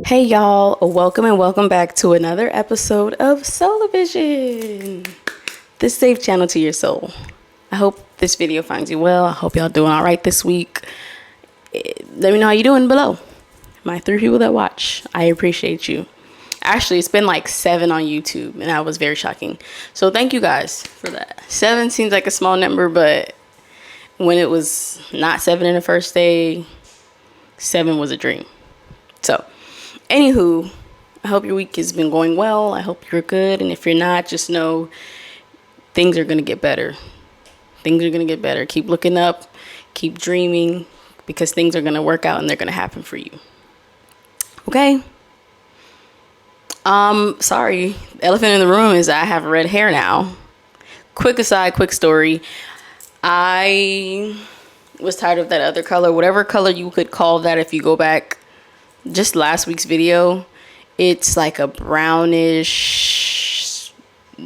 Hey y'all, welcome and welcome back to another episode of Soulevision, the safe channel to your soul. I hope this video finds you well. I hope y'all doing all right this week. Let me know how you doing below. My 3 people that watch, I appreciate you. Actually, it's been like 7 on YouTube, and that was very shocking. So thank you guys for that. 7 seems like a small number, but when it was not 7 in the first day, 7 was a dream. So anywho, I hope your week has been going well. I hope you're good. And if you're not, just know things are going to get better. Things are going to get better. Keep looking up. Keep dreaming. Because things are going to work out and they're going to happen for you. Okay? Sorry. The elephant in the room is I have red hair now. Quick aside, quick story. I was tired of that other color. Whatever color you could call that if you go back just last week's video. It's like a brownish,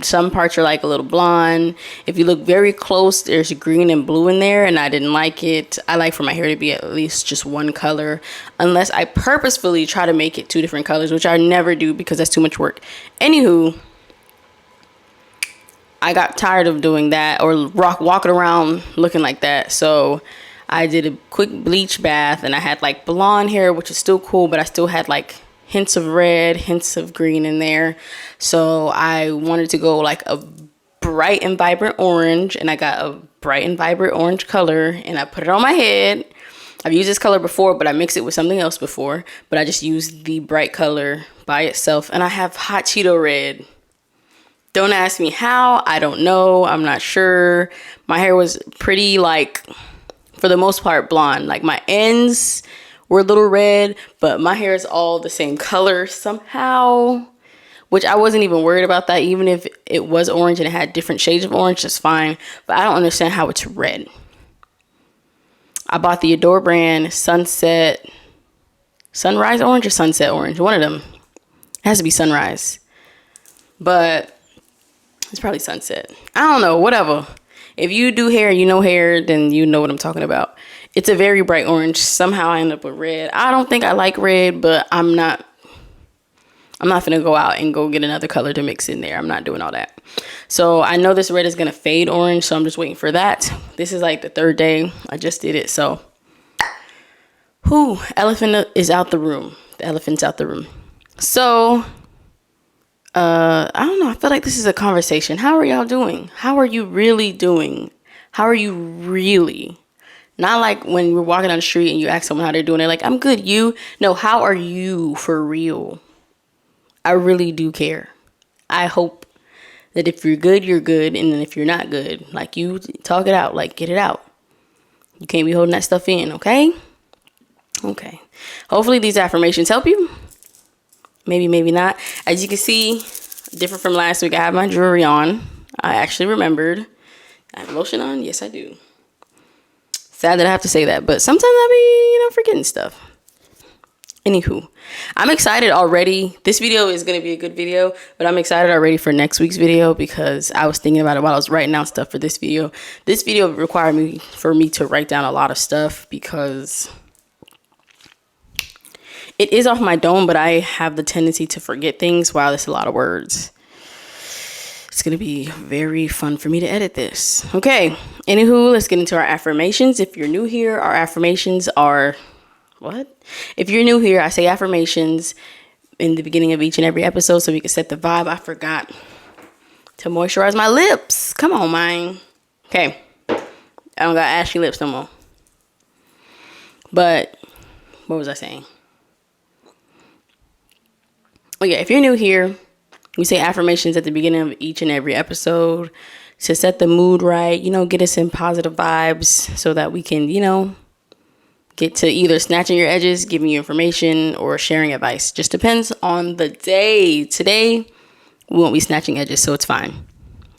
some parts are like a little blonde. If you look very close, there's green and blue in there, and I didn't like it. I like for my hair to be at least just one color, unless I purposefully try to make it 2 different colors, which I never do because that's too much work. Anywho, I got tired of doing that or walking around looking like that, so I did a quick bleach bath, and I had like blonde hair, which is still cool, but I still had like hints of red, hints of green in there. So I wanted to go like a bright and vibrant orange, and I got a bright and vibrant orange color, and I put it on my head. I've used this color before, but I mixed it with something else before, but I just used the bright color by itself, and I have hot Cheeto red. Don't ask me how. I don't know. I'm not sure. My hair was pretty like, for the most part, blonde. Like my ends were a little red, but my hair is all the same color somehow, which I wasn't even worried about that. Even if it was orange and it had different shades of orange, that's fine. But I don't understand how it's red. I bought the Adore brand Sunrise Orange or Sunset Orange. One of them. It has to be Sunrise. But it's probably Sunset. I don't know, whatever. If you do hair, you know hair, then you know what I'm talking about. It's a very bright orange. Somehow I end up with red. I don't think I like red, but I'm not gonna go out and go get another color to mix in there. I'm not doing all that. So I know this red is gonna fade orange, so I'm just waiting for that. This is like the 3rd day. I just did it, so. Elephant is out the room. The elephant's out the room. So, I don't know. I feel like this is a conversation. How are y'all doing? How are you really doing? How are you really? Not like when we're walking down the street and you ask someone how they're doing. They're like, I'm good. You? No, how are you for real? I really do care. I hope that if you're good, you're good. And then if you're not good, like you talk it out, like get it out. You can't be holding that stuff in, okay? Okay. Hopefully these affirmations help you. Maybe, maybe not. As you can see, different from last week, I have my jewelry on. I actually remembered. I have lotion on? Yes, I do. Sad that I have to say that, but sometimes I be, forgetting stuff. Anywho, I'm excited already. This video is going to be a good video, but I'm excited already for next week's video because I was thinking about it while I was writing down stuff for this video. This video required for me to write down a lot of stuff because it is off my dome, but I have the tendency to forget things. Wow, that's a lot of words. It's going to be very fun for me to edit this. Okay, anywho, let's get into our affirmations. If you're new here, our affirmations are... What? If you're new here, I say affirmations in the beginning of each and every episode so we can set the vibe. I forgot to moisturize my lips. Come on, man. Okay, I don't got ashy lips no more. But, what was I saying? Oh yeah, if you're new here, we say affirmations at the beginning of each and every episode to set the mood right, get us in positive vibes so that we can, get to either snatching your edges, giving you information, or sharing advice. Just depends on the day. Today, we won't be snatching edges, so it's fine.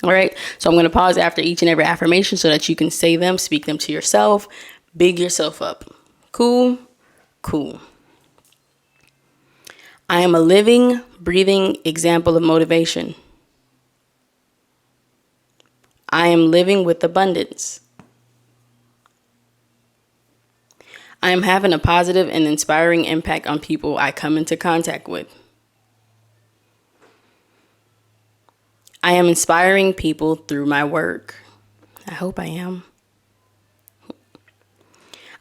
All right, so I'm going to pause after each and every affirmation so that you can say them, speak them to yourself, big yourself up. Cool? Cool. I am a living, breathing example of motivation. I am living with abundance. I am having a positive and inspiring impact on people I come into contact with. I am inspiring people through my work. I hope I am.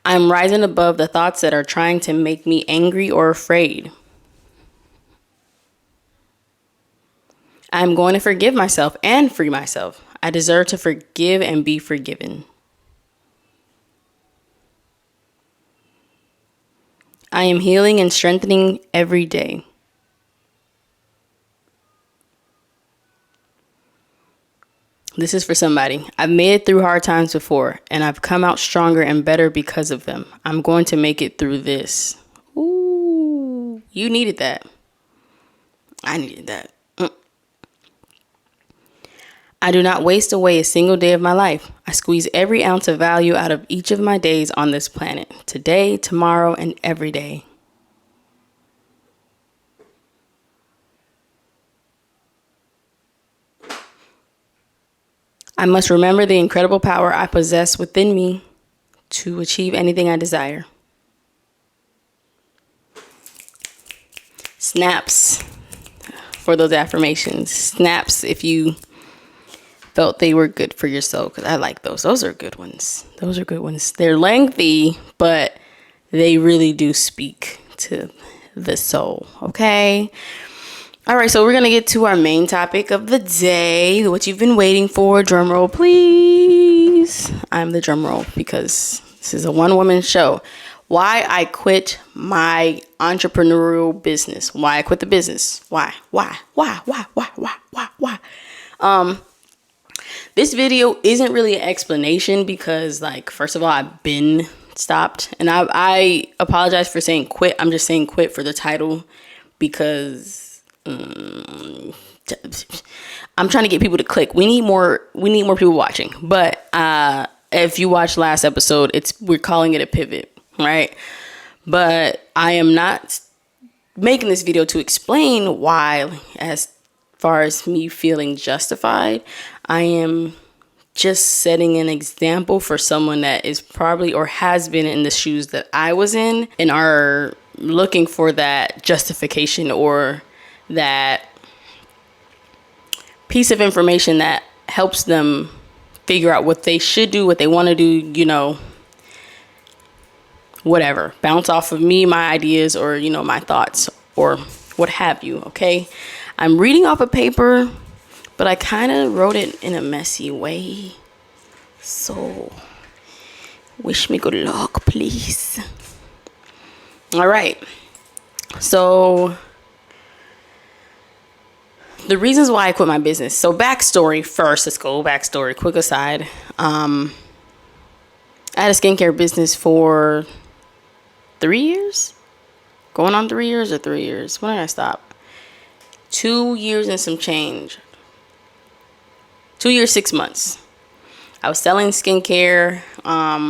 I am rising above the thoughts that are trying to make me angry or afraid. I am going to forgive myself and free myself. I deserve to forgive and be forgiven. I am healing and strengthening every day. This is for somebody. I've made it through hard times before, and I've come out stronger and better because of them. I'm going to make it through this. Ooh, you needed that. I needed that. I do not waste away a single day of my life. I squeeze every ounce of value out of each of my days on this planet. Today, tomorrow, and every day. I must remember the incredible power I possess within me to achieve anything I desire. Snaps for those affirmations. Snaps if you felt they were good for your soul, because I like those. Those are good ones. Those are good ones. They're lengthy, but they really do speak to the soul. Okay. All right. So we're going to get to our main topic of the day, what you've been waiting for. Drum roll, please. I'm the drum roll because this is a one-woman show. Why I quit my entrepreneurial business. Why I quit the business. Why? This video isn't really an explanation because, like, first of all, I've been stopped. And I apologize for saying quit. I'm just saying quit for the title because I'm trying to get people to click. We need more people watching. But if you watched last episode, we're calling it a pivot, right? But I am not making this video to explain why, as far as me feeling justified. I am just setting an example for someone that is probably or has been in the shoes that I was in and are looking for that justification or that piece of information that helps them figure out what they should do, what they want to do, you know, whatever. Bounce off of me, my ideas, or, you know, my thoughts or what have you, okay? I'm reading off a paper, but I kind of wrote it in a messy way. So, wish me good luck, please. All right. So, the reasons why I quit my business. So, backstory first. Let's go backstory. Quick aside. I had a skincare business for 3 years. Going on 3 years or 3 years. When did I stop? 2 years and some change. 2 years, 6 months. I was selling skincare.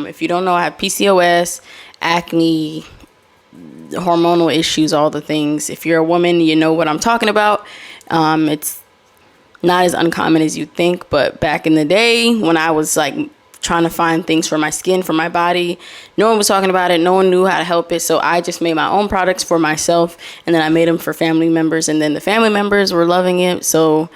If you don't know, I have PCOS, acne, hormonal issues, all the things. If you're a woman, you know what I'm talking about. It's not as uncommon as you think, but back in the day when I was like trying to find things for my skin, for my body, no one was talking about it. No one knew how to help it. So I just made my own products for myself, and then I made them for family members, and then the family members were loving it. So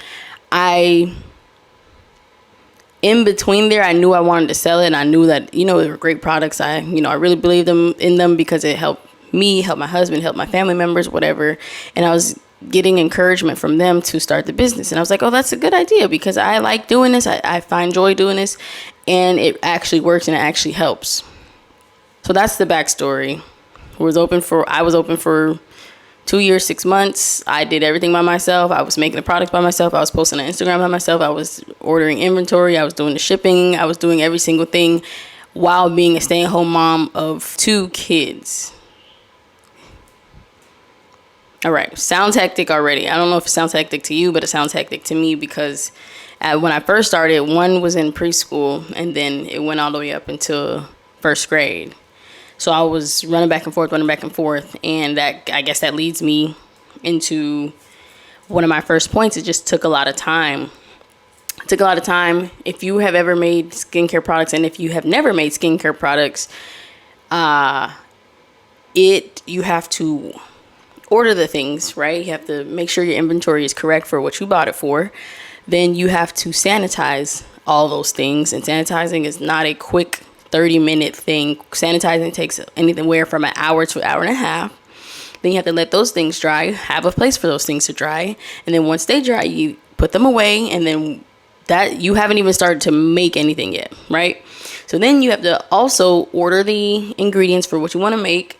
in between there, I knew I wanted to sell it, and I knew that, you know, they were great products. I really believed in them because it helped me, helped my husband, helped my family members, whatever. And I was getting encouragement from them to start the business. And I was like, oh, that's a good idea because I like doing this. I find joy doing this, and it actually works and it actually helps. So that's the backstory. I was open for 2 years, 6 months. I did everything by myself. I was making the product by myself. I was posting on Instagram by myself. I was ordering inventory. I was doing the shipping. I was doing every single thing while being a stay-at-home mom of 2 kids. All right. Sounds hectic already. I don't know if it sounds hectic to you, but it sounds hectic to me because when I first started, one was in preschool, and then it went all the way up until first grade. So I was running back and forth, and that, I guess that leads me into one of my first points. It just took a lot of time. If you have ever made skincare products, and if you have never made skincare products, you have to order the things, right? You have to make sure your inventory is correct for what you bought it for. Then you have to sanitize all those things. And sanitizing is not a quick 30-minute thing. Sanitizing takes anywhere from an hour to an hour and a half. Then you have to let those things dry, have a place for those things to dry. And then once they dry, you put them away. And then that you haven't even started to make anything yet, right? So then you have to also order the ingredients for what you want to make.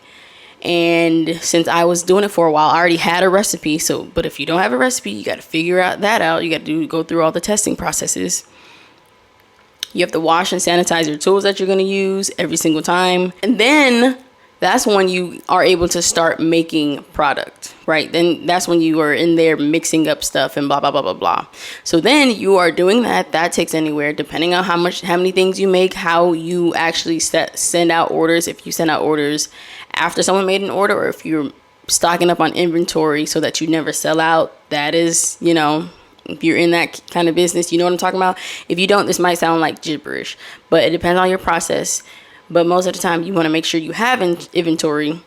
And since I was doing it for a while, I already had a recipe. But if you don't have a recipe, you got to figure that out. You got to go through all the testing processes. You have to wash and sanitize your tools that you're going to use every single time. And then that's when you are able to start making product, right? Then that's when you are in there mixing up stuff and blah, blah, blah, blah, blah. So then you are doing that. That takes anywhere, depending on how many things you make, how you actually send out orders. If you send out orders after someone made an order, or if you're stocking up on inventory so that you never sell out, that is, if you're in that kind of business, you know what I'm talking about. If you don't, this might sound like gibberish, but it depends on your process. But most of the time, you want to make sure you have inventory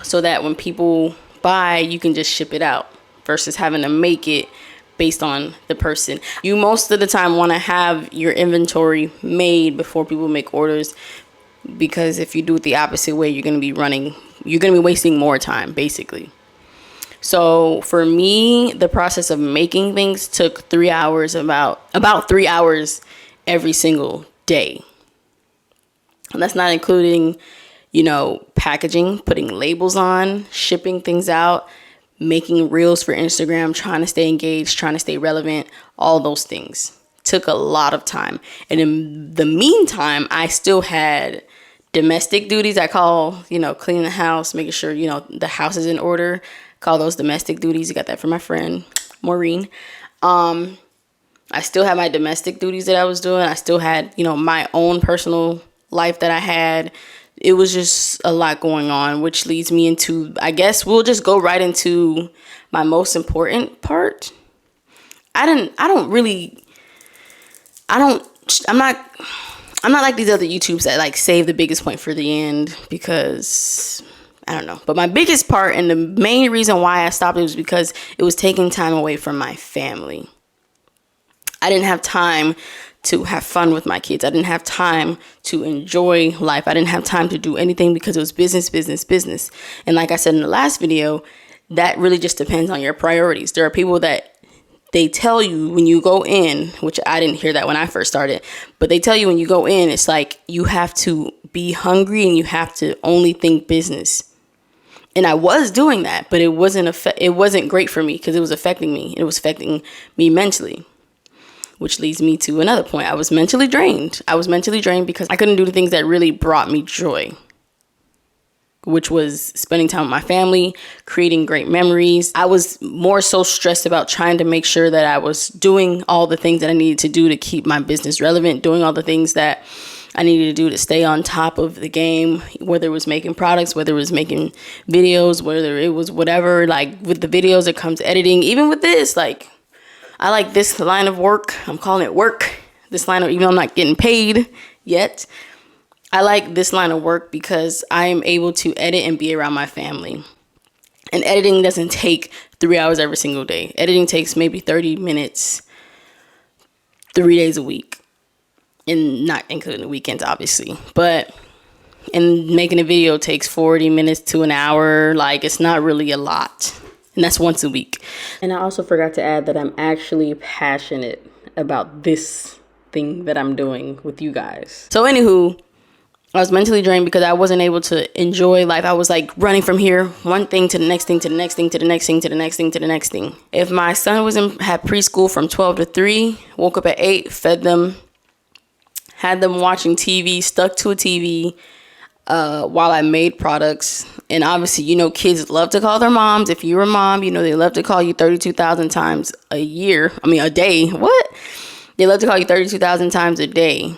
so that when people buy, you can just ship it out versus having to make it based on the person. You most of the time want to have your inventory made before people make orders, because if you do it the opposite way, you're going to be wasting more time, basically. So for me, the process of making things took 3 hours, about 3 hours every single day. And that's not including, packaging, putting labels on, shipping things out, making reels for Instagram, trying to stay engaged, trying to stay relevant, all those things. Took a lot of time. And in the meantime, I still had domestic duties. I call, cleaning the house, making sure, the house is in order. Call those domestic duties. You got that from my friend, Maureen. I still had my domestic duties that I was doing. I still had, my own personal life that I had. It was just a lot going on, which leads me into, I guess we'll just go right into my most important part. I'm not like these other YouTubes that like save the biggest point for the end, because I don't know. But my biggest part and the main reason why I stopped it was because it was taking time away from my family. I didn't have time to have fun with my kids. I didn't have time to enjoy life. I didn't have time to do anything because it was business, business, business. And like I said in the last video, that really just depends on your priorities. There are people that they tell you when you go in, which I didn't hear that when I first started, but they tell you when you go in, it's like you have to be hungry and you have to only think business. And I was doing that, but it wasn't great for me because it was affecting me. It was affecting me mentally, which leads me to another point. I was mentally drained. Because I couldn't do the things that really brought me joy, which was spending time with my family, creating great memories. I was more so stressed about trying to make sure that I was doing all the things that I needed to do to keep my business relevant, doing all the things that I needed to do to stay on top of the game, whether it was making products, whether it was making videos, whether it was whatever. Like with the videos, it comes editing. Even with this, like I like this line of work. I'm calling it work. This line of, even though I'm not getting paid yet, I like this line of work because I am able to edit and be around my family. And editing doesn't take 3 hours every single day. Editing takes maybe 30 minutes, 3 days a week. And not including the weekends, obviously. And making a video takes 40 minutes to an hour. Like, it's not really a lot. And that's once a week. And I also forgot to add that I'm actually passionate about this thing that I'm doing with you guys. So anywho, I was mentally drained because I wasn't able to enjoy life. I was like running from here, one thing to the next thing, to the next thing, to the next thing, to the next thing, to the next thing. If my son had preschool from 12 to 3, woke up at 8, fed them, had them watching TV, stuck to a TV while I made products. And obviously, kids love to call their moms. If you're a mom, they love to call you 32,000 times a day. What? They love to call you 32,000 times a day.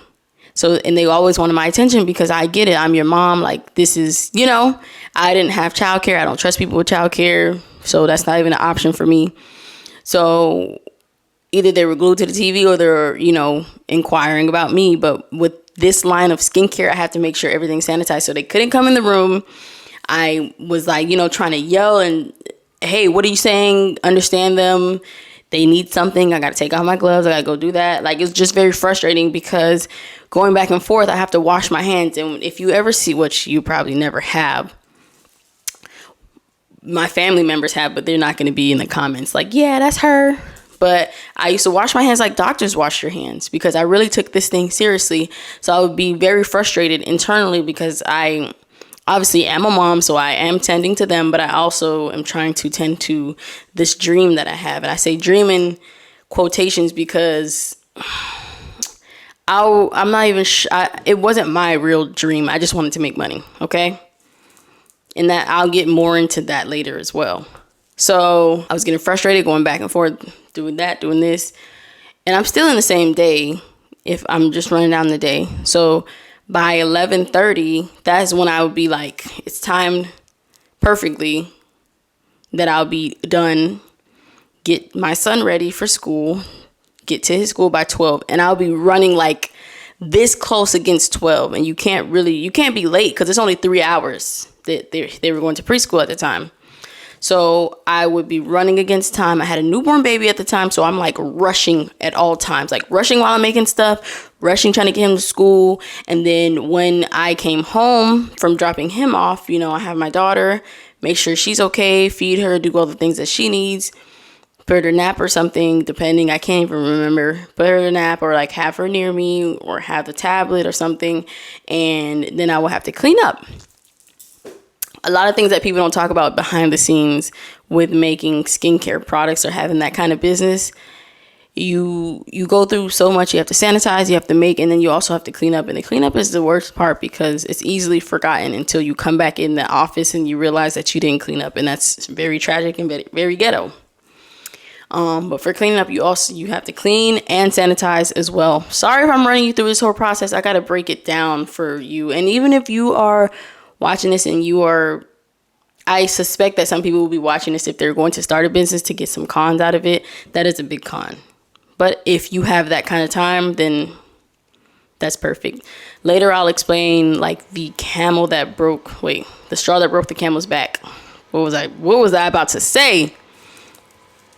So, and they always wanted my attention because I get it. I'm your mom. Like, this is, I didn't have childcare. I don't trust people with childcare. So that's not even an option for me. So either they were glued to the TV or they're, inquiring about me. But with this line of skincare, I have to make sure everything's sanitized. So they couldn't come in the room. I was like, trying to yell and, hey, what are you saying? Understand them. They need something. I got to take off my gloves. I got to go do that. Like, it's just very frustrating because going back and forth, I have to wash my hands. And if you ever see, which you probably never have, my family members have, but they're not going to be in the comments like, yeah, that's her. But I used to wash my hands like doctors wash your hands because I really took this thing seriously. So I would be very frustrated internally because I obviously am a mom, so I am tending to them, but I also am trying to tend to this dream that I have. And I say dream in quotations because I'm not even it wasn't my real dream. I just wanted to make money, okay? And that I'll get more into that later as well. So I was getting frustrated going back and forth, doing that, doing this. And I'm still in the same day if I'm just running down the day. So by 11:30, that's when I would be like, it's timed perfectly that I'll be done, get my son ready for school, get to his school by 12. And I'll be running like this close against 12. And you can't be late because it's only 3 hours that they were going to preschool at the time. So I would be running against time. I had a newborn baby at the time, so I'm like rushing at all times, like rushing while I'm making stuff, rushing trying to get him to school. And then when I came home from dropping him off, I have my daughter, make sure she's okay, feed her, do all the things that she needs, put her nap or something, depending, I can't even remember, put her a nap or like have her near me or have the tablet or something. And then I will have to clean up. A lot of things that people don't talk about behind the scenes with making skincare products or having that kind of business. You go through so much. You have to sanitize, you have to make, and then you also have to clean up. And the cleanup is the worst part because it's easily forgotten until you come back in the office and you realize that you didn't clean up. And that's very tragic and very, very ghetto. But for cleaning up, you have to clean and sanitize as well. Sorry if I'm running you through this whole process. I got to break it down for you. And even if you are watching this and I suspect that some people will be watching this if they're going to start a business to get some cons out of it. That is a big con. But if you have that kind of time, then that's perfect. Later, I'll explain like the straw that broke the camel's back. What was I about to say?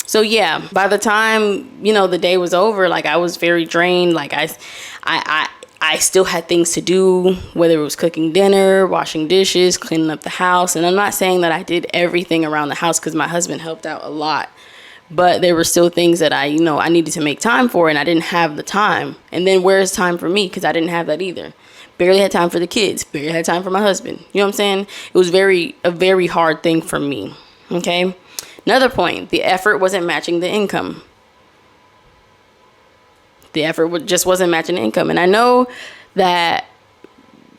So yeah, by the time, the day was over, like I was very drained. Like I still had things to do, whether it was cooking dinner, washing dishes, cleaning up the house. And I'm not saying that I did everything around the house because my husband helped out a lot. But there were still things that I needed to make time for, and I didn't have the time. And then where's time for me? Because I didn't have that either. Barely had time for the kids. Barely had time for my husband. You know what I'm saying? It was a very hard thing for me. Okay? Another point, the effort wasn't matching the income. The effort just wasn't matching the income. And I know that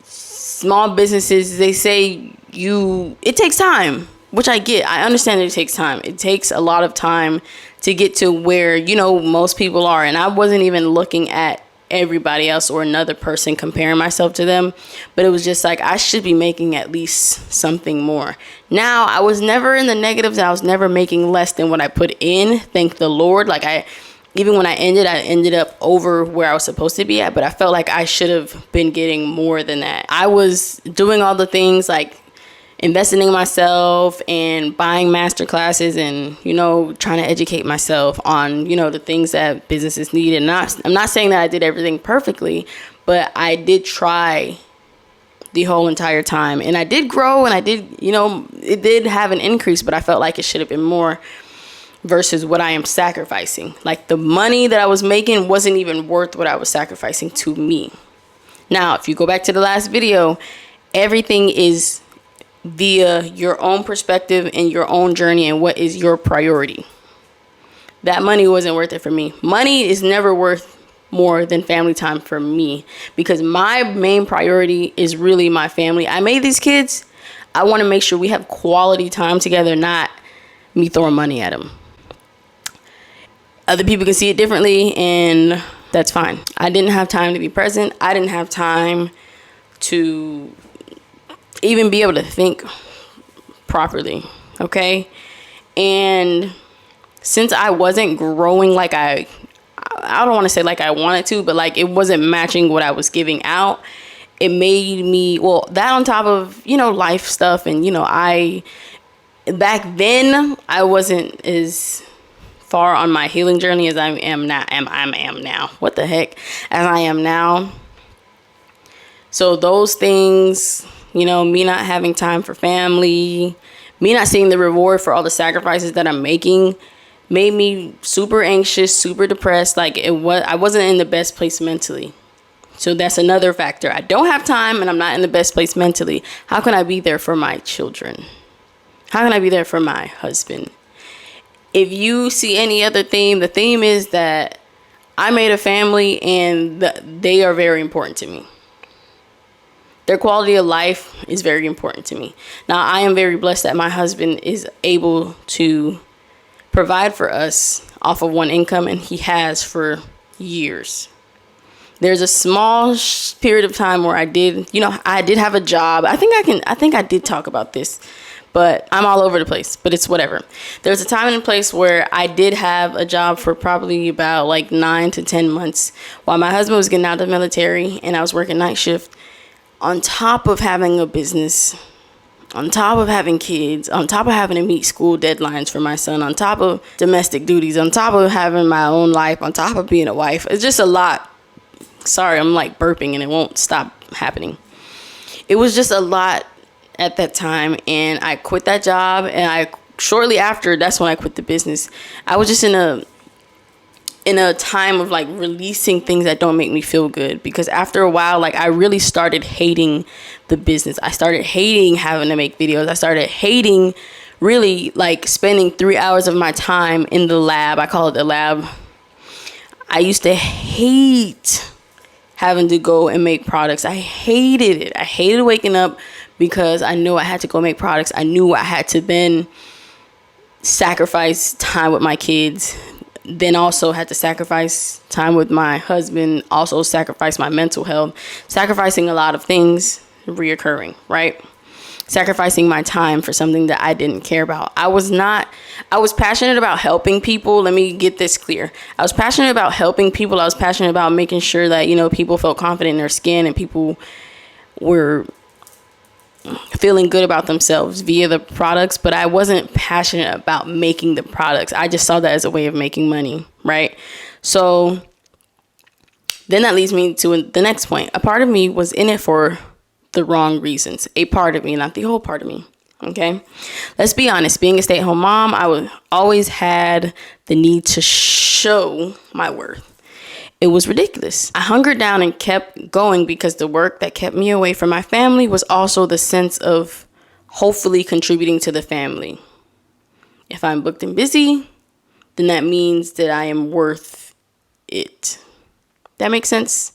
small businesses, they say it takes time, which I get. I understand that it takes time. It takes a lot of time to get to where, most people are. And I wasn't even looking at everybody else or another person, comparing myself to them. But it was just like, I should be making at least something more. Now, I was never in the negatives. I was never making less than what I put in. Thank the Lord. Even when I ended up over where I was supposed to be at, but I felt like I should have been getting more than that. I was doing all the things like investing in myself and buying master classes and, trying to educate myself on, the things that businesses need. And I'm not saying that I did everything perfectly, but I did try the whole entire time. And I did grow and I did, it did have an increase, but I felt like it should have been more versus what I am sacrificing. Like the money that I was making wasn't even worth what I was sacrificing to me. Now, if you go back to the last video, everything is via your own perspective and your own journey and what is your priority. That money wasn't worth it for me. Money is never worth more than family time for me because my main priority is really my family. I made these kids. I want to make sure we have quality time together, not me throwing money at them. Other people can see it differently, and that's fine. I didn't have time to be present. I didn't have time to even be able to think properly, okay? And since I wasn't growing like I don't want to say like I wanted to, but like it wasn't matching what I was giving out, it made me, well, that on top of, life stuff. And, back then I wasn't as far on my healing journey as I am now. What the heck? As I am now. So those things, me not having time for family, me not seeing the reward for all the sacrifices that I'm making, made me super anxious, super depressed. Like I wasn't in the best place mentally. So that's another factor. I don't have time and I'm not in the best place mentally. How can I be there for my children? How can I be there for my husband? If you see any other theme, the theme is that I made a family and they are very important to me. Their quality of life is very important to me. Now, I am very blessed that my husband is able to provide for us off of one income, and he has for years. There's a small period of time where I did have a job. I think I did talk about this, but I'm all over the place, but it's whatever. There's a time and a place where I did have a job for probably about like 9 to 10 months while my husband was getting out of the military and I was working night shift, on top of having a business, on top of having kids, on top of having to meet school deadlines for my son, on top of domestic duties, on top of having my own life, on top of being a wife. It's just a lot. Sorry, I'm like burping and it won't stop happening. It was just a lot at that time, and I quit that job, and shortly after, that's when I quit the business. I was just in a time of like releasing things that don't make me feel good, because after a while, like I really started hating the business. I started hating having to make videos. I started hating really like spending 3 hours of my time in the lab. I call it the lab. I used to hate having to go and make products. I hated it. I hated waking up because I knew I had to go make products. I knew I had to then sacrifice time with my kids, then also had to sacrifice time with my husband, also sacrifice my mental health, sacrificing a lot of things reoccurring, right? Sacrificing my time for something that I didn't care about. I was passionate about helping people. Let me get this clear. I was passionate about helping people. I was passionate about making sure that, people felt confident in their skin and people were feeling good about themselves via the products, but I wasn't passionate about making the products. I just saw that as a way of making money, right? So then that leads me to the next point. A part of me was in it for the wrong reasons. A part of me, not the whole part of me. Okay. Let's be honest. Being a stay-at-home mom, I always had the need to show my worth. It was ridiculous. I hungered down and kept going because the work that kept me away from my family was also the sense of hopefully contributing to the family. If I'm booked and busy, then that means that I am worth it. That makes sense?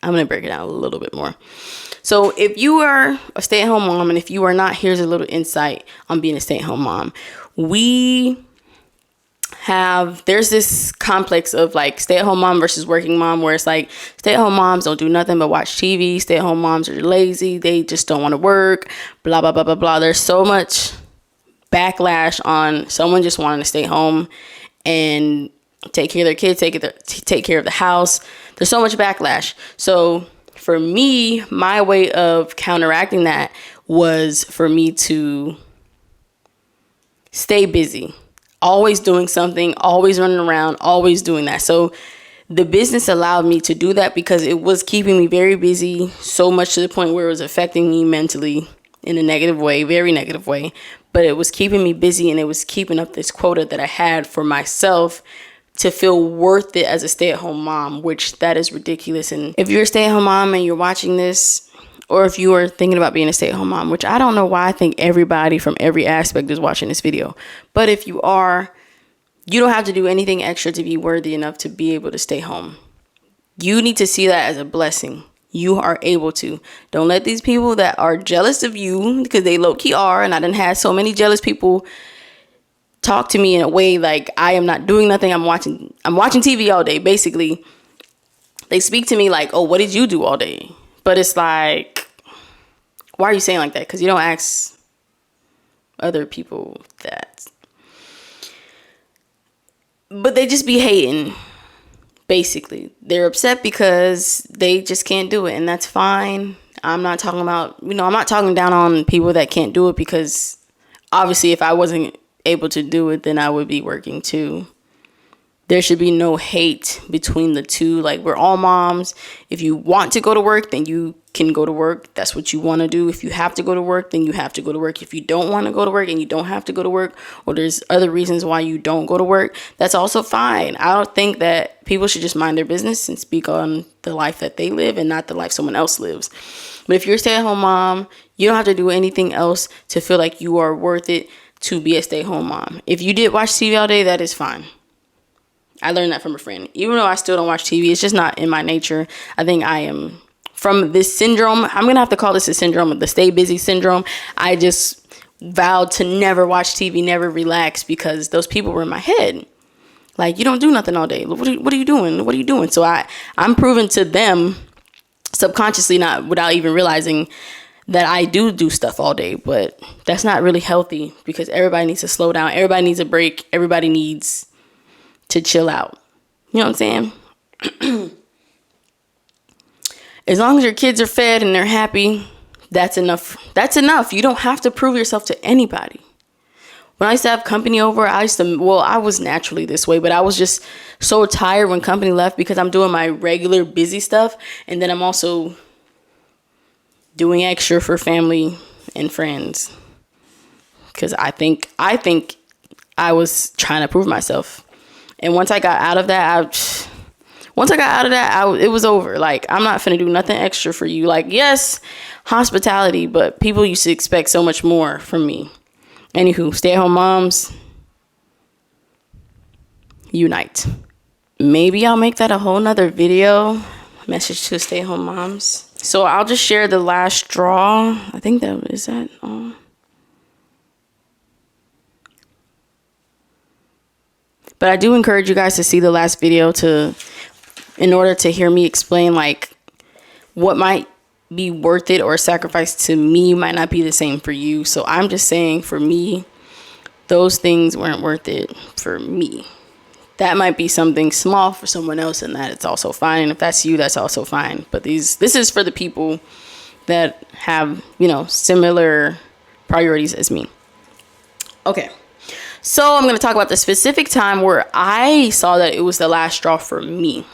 I'm going to break it down a little bit more. So if you are a stay-at-home mom, and if you are not, here's a little insight on being a stay-at-home mom. There's this complex of like stay-at-home mom versus working mom, where it's like stay-at-home moms don't do nothing but watch TV. Stay-at-home moms are lazy. They just don't want to work, blah, blah, blah, blah, blah. There's so much backlash on someone just wanting to stay home and take care of their kids, take care of the house. There's so much backlash. So for me, my way of counteracting that was for me to stay busy. Always doing something, always running around, always doing that. So the business allowed me to do that because it was keeping me very busy, so much to the point where it was affecting me mentally in a negative way, very negative way. But it was keeping me busy, and it was keeping up this quota that I had for myself to feel worth it as a stay-at-home mom, which that is ridiculous. And if you're a stay-at-home mom and you're watching this, or if you are thinking about being a stay-at-home mom, which I don't know why I think everybody from every aspect is watching this video. But if you are, you don't have to do anything extra to be worthy enough to be able to stay home. You need to see that as a blessing. You are able to. Don't let these people that are jealous of you, because they low-key are, and I done had so many jealous people talk to me in a way like I am not doing nothing. I'm watching TV all day. Basically, they speak to me like, oh, what did you do all day? But it's like, why are you saying like that? Because you don't ask other people that. But they just be hating, basically. They're upset because they just can't do it, and that's fine. I'm not talking about, I'm not talking down on people that can't do it, because obviously if I wasn't able to do it, then I would be working too. There should be no hate between the two. Like, we're all moms. If you want to go to work, then you can go to work. That's what you want to do. If you have to go to work, then you have to go to work. If you don't want to go to work and you don't have to go to work, or there's other reasons why you don't go to work, that's also fine. I don't think that people should just mind their business and speak on the life that they live and not the life someone else lives. But if you're a stay-at-home mom, you don't have to do anything else to feel like you are worth it to be a stay-at-home mom. If you did watch TV all day, that is fine. I learned that from a friend. Even though I still don't watch TV, it's just not in my nature. I think I am from this syndrome. I'm going to have to call this a syndrome, the stay busy syndrome. I just vowed to never watch TV, never relax, because those people were in my head. Like, you don't do nothing all day. What are you doing? What are you doing? So I'm proving to them subconsciously, not without even realizing, that I do stuff all day. But that's not really healthy, because everybody needs to slow down. Everybody needs a break. Everybody needs to chill out. You know what I'm saying? As long as your kids are fed and they're happy, that's enough. That's enough. You don't have to prove yourself to anybody. When I used to have company over, I was naturally this way, but I was just so tired when company left, because I'm doing my regular busy stuff, and then I'm also doing extra for family and friends, because I think I was trying to prove myself. And once I got out of that, it was over. Like, I'm not finna do nothing extra for you. Like, yes, hospitality, but people used to expect so much more from me. Anywho, stay-at-home moms, unite. Maybe I'll make that a whole nother video. Message to stay-at-home moms. So I'll just share the last straw. I think is that all. But I do encourage you guys to see the last video in order to hear me explain, like, what might be worth it or sacrifice to me might not be the same for you. So I'm just saying, for me, those things weren't worth it for me. That might be something small for someone else, and that it's also fine. And if that's you, that's also fine. But this is for the people that have, similar priorities as me. Okay. So I'm going to talk about the specific time where I saw that it was the last straw for me,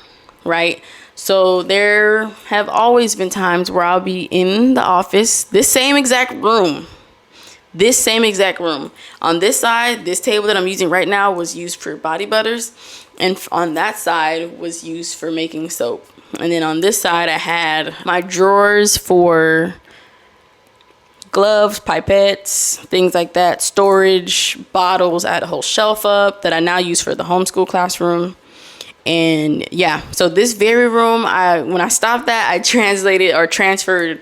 right? So there have always been times where I'll be in the office, this same exact room. On this side, this table that I'm using right now was used for body butters, and on that side was used for making soap. And then on this side, I had my drawers for gloves, pipettes, things like that, storage, bottles. I had a whole shelf up that I now use for the homeschool classroom. And yeah, so this very room, when I stopped that, I transferred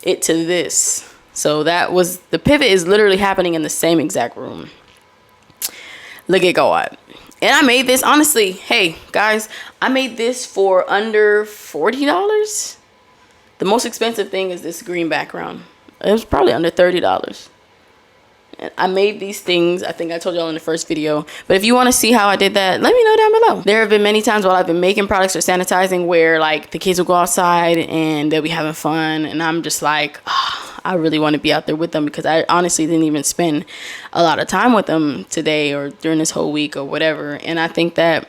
it to this. So the pivot is literally happening in the same exact room. Look at God. And I made this, honestly, hey guys, I made this for under $40. The most expensive thing is this green background. It was probably under $30. And I made these things, I think I told y'all in the first video. But if you want to see how I did that, let me know down below. There have been many times while I've been making products or sanitizing where, like, the kids will go outside and they'll be having fun. And I'm just like, I really want to be out there with them, because I honestly didn't even spend a lot of time with them today or during this whole week or whatever. And I think that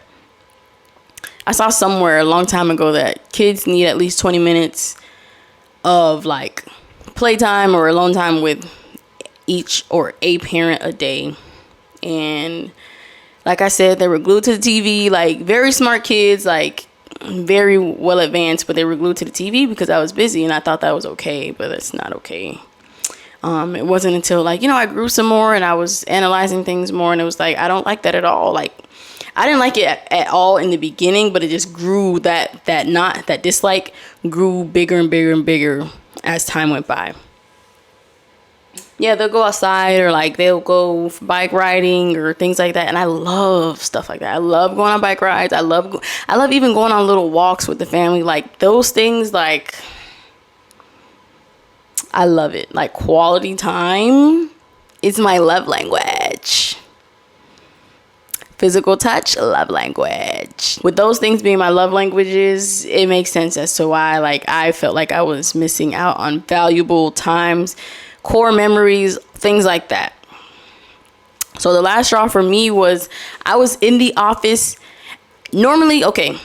I saw somewhere a long time ago that kids need at least 20 minutes of, like, playtime or alone time with each or a parent a day. And like I said, they were glued to the TV, like very smart kids, like very well advanced, but they were glued to the TV because I was busy, and I thought that was okay, but it's not okay. It wasn't until, like, I grew some more and I was analyzing things more, and it was like, I don't like that at all. Like, I didn't like it at all in the beginning, but it just grew, that dislike grew bigger and bigger and bigger as time went by. Yeah, they'll go outside, or like they'll go bike riding or things like that, and I love stuff like that. I love going on bike rides. I love even going on little walks with the family. Like, those things, like, I love it. Like, quality time is my love language. Physical touch, love language. With those things being my love languages, it makes sense as to why like I felt like I was missing out on valuable times, core memories, things like that. So the last straw for me was I was in the office. Normally, okay,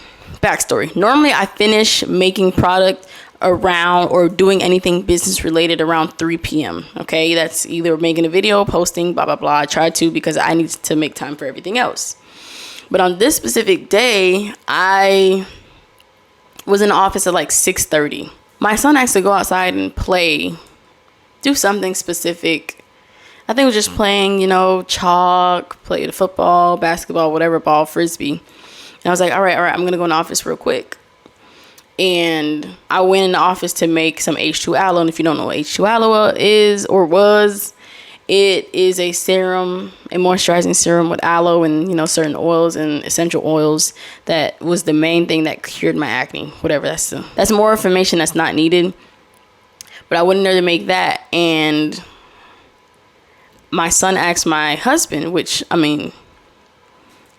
backstory. Normally I finish making product around or doing anything business related around 3 p.m. Okay, that's either making a video, posting, blah, blah, blah. I try to because I need to make time for everything else. But on this specific day, I was in the office at like 6:30. My son asked to go outside and play, do something specific. I think it was just playing, chalk, play the football, basketball, whatever, ball, frisbee. And I was like, all right, I'm going to go in the office real quick. And I went in the office to make some H2 aloe. And if you don't know what H2 aloe is or was, it is a serum, a moisturizing serum with aloe and, certain oils and essential oils that was the main thing that cured my acne. Whatever, that's more information that's not needed. But I went in there to make that. And my son asked my husband, which,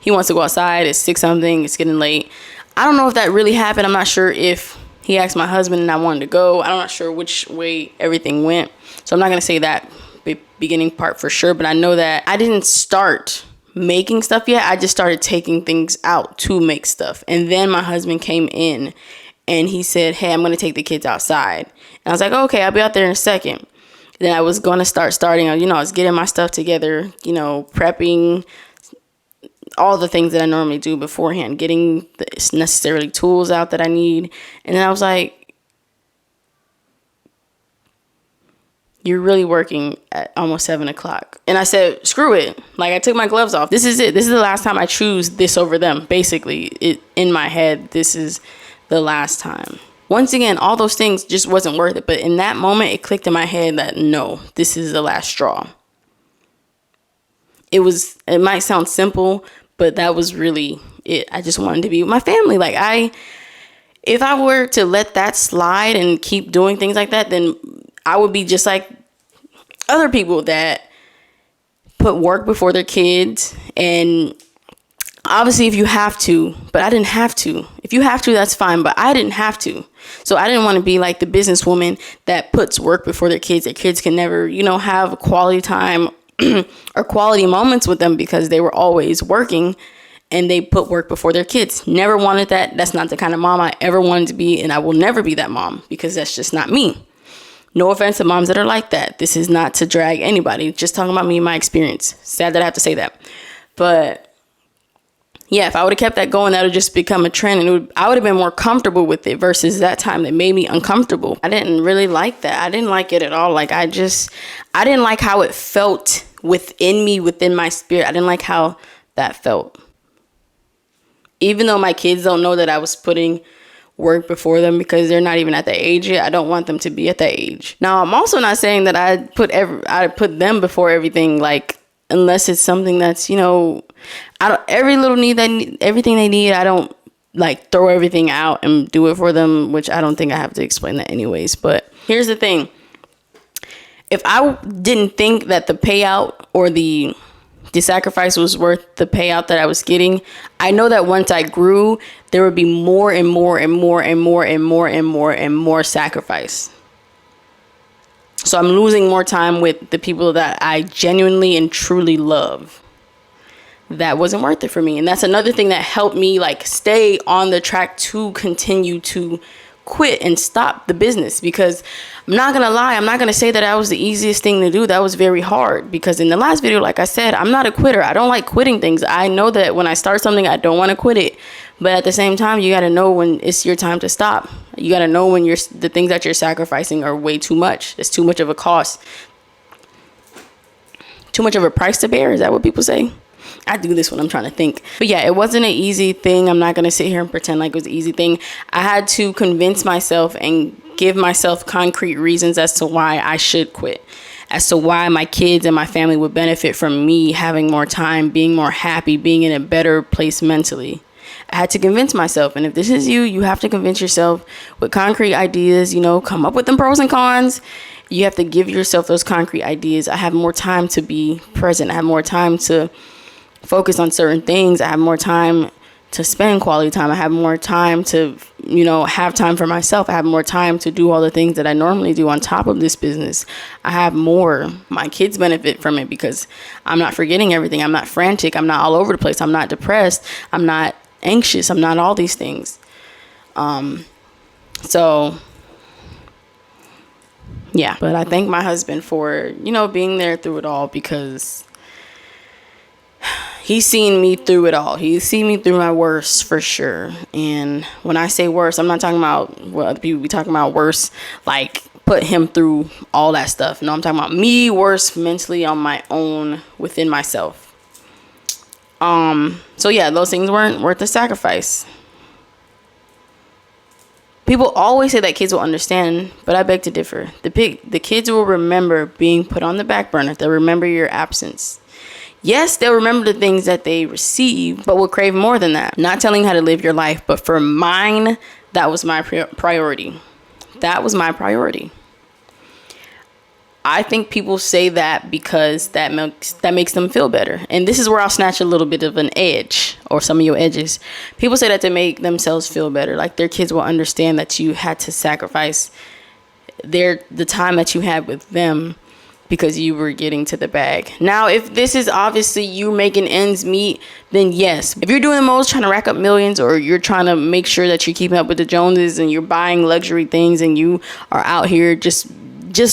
he wants to go outside. It's 6-something. It's getting late. I don't know if that really happened. I'm not sure if he asked my husband and I wanted to go. I'm not sure which way everything went. So I'm not going to say that beginning part for sure. But I know that I didn't start making stuff yet. I just started taking things out to make stuff. And then my husband came in and he said, hey, I'm going to take the kids outside. And I was like, okay, I'll be out there in a second. Then I was going to starting, I was getting my stuff together, prepping, all the things that I normally do beforehand, getting the necessarily tools out that I need. And then I was like, you're really working at almost 7 o'clock. And I said, screw it. Like, I took my gloves off. This is it. This is the last time I choose this over them. Basically, in my head, this is the last time. Once again, all those things just wasn't worth it. But in that moment, it clicked in my head that no, this is the last straw. It might sound simple, but that was really it. I just wanted to be with my family. Like if I were to let that slide and keep doing things like that, then I would be just like other people that put work before their kids. And obviously if you have to, but I didn't have to. If you have to, that's fine, but I didn't have to. So I didn't want to be like the businesswoman that puts work before their kids. Their kids can never, have quality time or quality moments with them because they were always working and they put work before their kids. Never wanted that. That's not the kind of mom I ever wanted to be, and I will never be that mom because that's just not me. No offense to moms that are like that. This is not to drag anybody. Just talking about me and my experience. Sad that I have to say that. But yeah, if I would have kept that going, that would just become a trend, and I would have been more comfortable with it versus that time that made me uncomfortable. I didn't really like that. I didn't like it at all. Like I didn't like how it felt within me, within my spirit. I didn't like how that felt. Even though my kids don't know that I was putting work before them because they're not even at that age yet, I don't want them to be at that age. Now, I'm also not saying that I put them before everything, like unless it's something that's, every little everything they need, I don't like throw everything out and do it for them, which I don't think I have to explain that anyways. But here's the thing. If I didn't think that the payout or the sacrifice was worth the payout that I was getting, I know that once I grew, there would be more and more and more and more and more and more and more sacrifice. So I'm losing more time with the people that I genuinely and truly love. That wasn't worth it for me. And that's another thing that helped me like stay on the track to continue to quit and stop the business, because I'm not gonna lie, I'm not gonna say that was the easiest thing to do. That was very hard, because in the last video, like I said, I'm not a quitter. I don't like quitting things. I know that when I start something, I don't want to quit it, but at the same time, you got to know when it's your time to stop. You got to know when the things that you're sacrificing are way too much. It's too much of a cost, too much of a price to bear. Is that what people say? I do this when I'm trying to think. But yeah, it wasn't an easy thing. I'm not going to sit here and pretend like it was an easy thing. I had to convince myself and give myself concrete reasons as to why I should quit, as to why my kids and my family would benefit from me having more time, being more happy, being in a better place mentally. I had to convince myself. And if this is you, you have to convince yourself with concrete ideas, come up with them pros and cons. You have to give yourself those concrete ideas. I have more time to be present. I have more time to focus on certain things. I have more time to spend quality time. I have more time to, have time for myself. I have more time to do all the things that I normally do on top of this business. I have more. My kids benefit from it because I'm not forgetting everything. I'm not frantic. I'm not all over the place. I'm not depressed. I'm not anxious. I'm not all these things. So yeah, but I thank my husband for, being there through it all, because he's seen me through it all. He's seen me through my worst, for sure. And when I say worst, I'm not talking about what other people be talking about worse, like put him through all that stuff. No, I'm talking about me worse mentally on my own, within myself. So yeah, those things weren't worth the sacrifice. People always say that kids will understand, but I beg to differ. The kids will remember being put on the back burner. They'll remember your absence. Yes, they'll remember the things that they receive, but will crave more than that. Not telling you how to live your life, but for mine, that was my priority. That was my priority. I think people say that because that makes them feel better. And this is where I'll snatch a little bit of an edge, or some of your edges. People say that to make themselves feel better. Like their kids will understand that you had to sacrifice the time that you had with them because you were getting to the bag. Now, if this is obviously you making ends meet, then yes. If you're doing the most, trying to rack up millions, or you're trying to make sure that you're keeping up with the Joneses and you're buying luxury things and you are out here just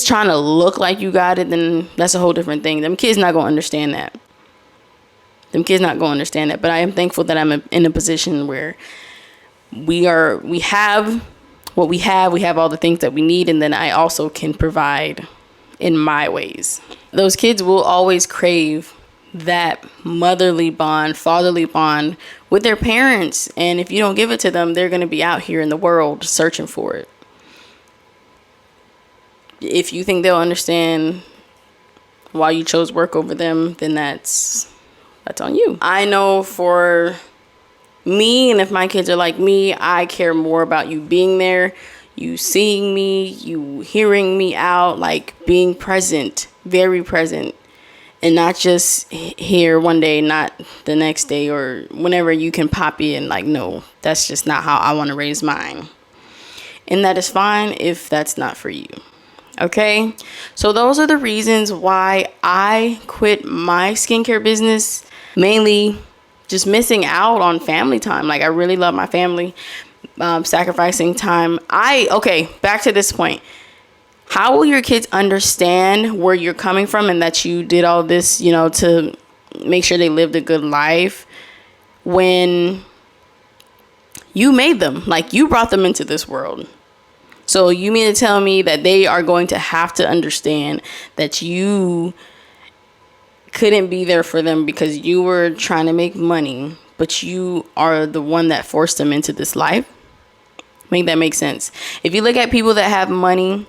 trying to look like you got it, then that's a whole different thing. Them kids not gonna understand that. But I am thankful that I'm in a position where we have what we have. We have all the things that we need, and then I also can provide in my ways. Those kids will always crave that motherly bond, fatherly bond with their parents. And if you don't give it to them, they're gonna be out here in the world searching for it. If you think they'll understand why you chose work over them, then that's on you. I know for me, and if my kids are like me, I care more about you being there, you seeing me, you hearing me out, like being present, very present, and not just here one day, not the next day, or whenever you can pop in. Like, no, that's just not how I want to raise mine. And that is fine if that's not for you. Okay, so those are the reasons why I quit my skincare business. Mainly just missing out on family time. Like, I really love my family. Sacrificing time. Back to this point. How will your kids understand where you're coming from and that you did all this, to make sure they lived a good life, when you made them? Like, you brought them into this world. So you mean to tell me that they are going to have to understand that you couldn't be there for them because you were trying to make money, but you are the one that forced them into this life? Make that make sense. If you look at people that have money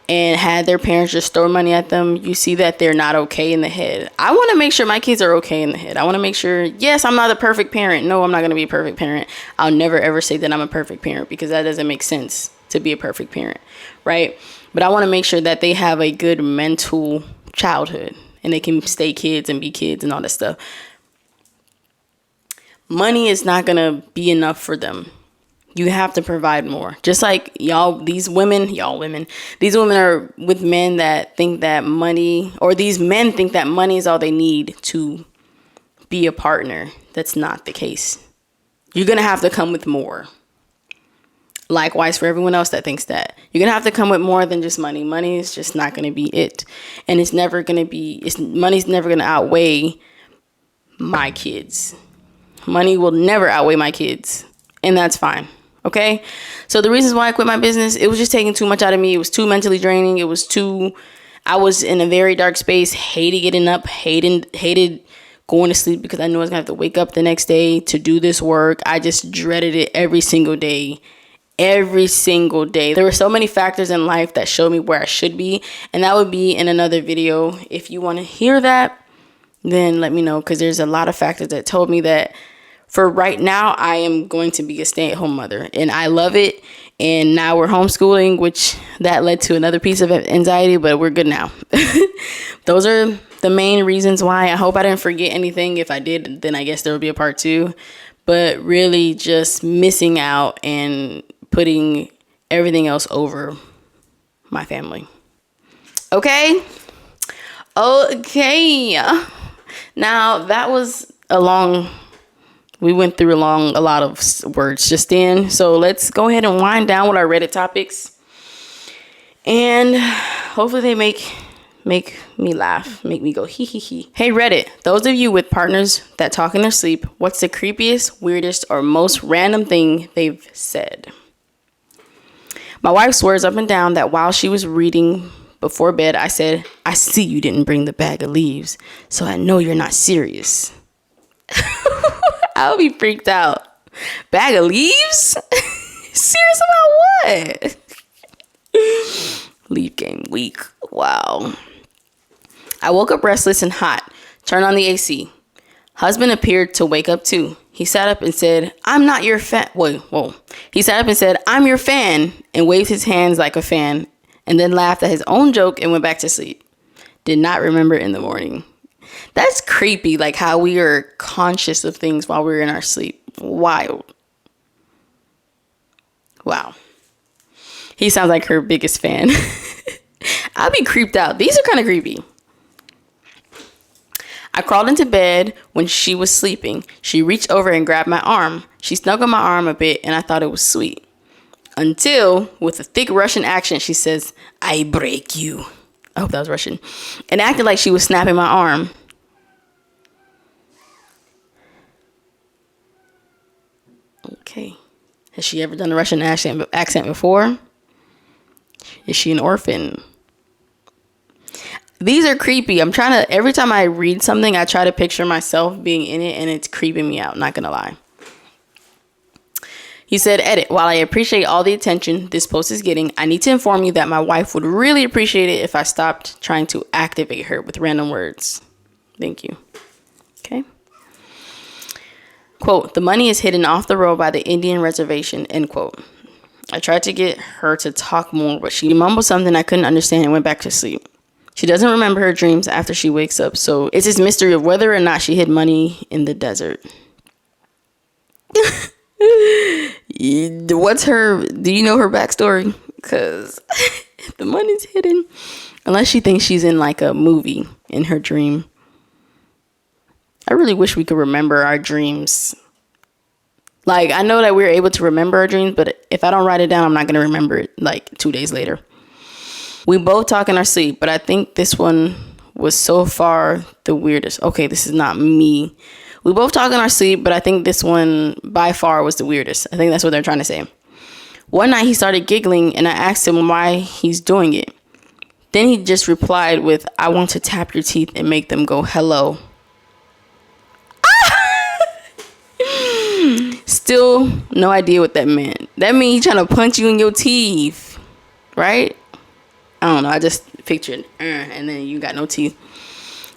and had their parents just throw money at them, you see that they're not okay in the head. I want to make sure my kids are okay in the head. I want to make sure, yes, I'm not a perfect parent. No, I'm not going to be a perfect parent. I'll never ever say that I'm a perfect parent, because that doesn't make sense to be a perfect parent, right? But I want to make sure that they have a good mental childhood and they can stay kids and be kids and all that stuff. Money is not going to be enough for them. You have to provide more. Just like these women are with men that think that money, or these men think that money is all they need to be a partner. That's not the case. You're going to have to come with more. Likewise, for everyone else that thinks that, you're going to have to come with more than just money. Money is just not going to be it. And money's never going to outweigh my kids. Money will never outweigh my kids. And that's fine. Okay. So the reasons why I quit my business, it was just taking too much out of me. It was too mentally draining. I was in a very dark space, hated getting up, hated going to sleep, because I knew I was going to have to wake up the next day to do this work. I just dreaded it every single day. Every single day. There were so many factors in life that showed me where I should be, and that would be in another video. If you want to hear that, then let me know, because there's a lot of factors that told me that for right now I am going to be a stay-at-home mother, and I love it, And now we're homeschooling, which that led to another piece of anxiety, but we're good now. Those are the main reasons why. I hope I didn't forget anything. If I did, then I guess there will be a part 2. But really just missing out and putting everything else over my family. Okay. Now that was we went through a lot of words just then. So let's go ahead and wind down with our Reddit topics. And hopefully they make me laugh, make me go hee hee hee. Hey Reddit, those of you with partners that talk in their sleep, what's the creepiest, weirdest, or most random thing they've said? My wife swears up and down that while she was reading before bed, I said, I see you didn't bring the bag of leaves, so I know you're not serious. I'll be freaked out. Bag of leaves? Serious about what? Leave game week. Wow. I woke up restless and hot. Turned on the AC. Husband appeared to wake up too. He sat up and said, I'm not your fan. Whoa. He sat up and said, I'm your fan, and waved his hands like a fan, and then laughed at his own joke and went back to sleep. Did not remember in the morning. That's creepy, like how we are conscious of things while we're in our sleep. Wild. Wow. He sounds like her biggest fan. I'll be creeped out. These are kind of creepy. I crawled into bed when she was sleeping. She reached over and grabbed my arm. She snuggled my arm a bit, and I thought it was sweet. Until, with a thick Russian accent, she says, I break you. I hope that was Russian. And acted like she was snapping my arm. Okay. Has she ever done a Russian accent before? Is she an orphan? These are creepy. Every time I read something, I try to picture myself being in it, and it's creeping me out, not gonna lie. He said, edit, while I appreciate all the attention this post is getting, I need to inform you that my wife would really appreciate it if I stopped trying to activate her with random words. Thank you. Okay. Quote, the money is hidden off the road by the Indian reservation, end quote. I tried to get her to talk more, but she mumbled something I couldn't understand and went back to sleep. She doesn't remember her dreams after she wakes up, so it's this mystery of whether or not she hid money in the desert. Do you know her backstory? Because the money's hidden. Unless she thinks she's in like a movie in her dream. I really wish we could remember our dreams. Like, I know that we're able to remember our dreams, but if I don't write it down, I'm not going to remember it like 2 days later. We both talk in our sleep, but I think this one was so far the weirdest. Okay, this is not me. We both talk in our sleep, but I think this one by far was the weirdest. I think that's what they're trying to say. One night he started giggling and I asked him why he's doing it. Then he just replied with, I want to tap your teeth and make them go hello. Still no idea what that meant. That means he's trying to punch you in your teeth, right? I don't know. I just pictured, and then you got no teeth.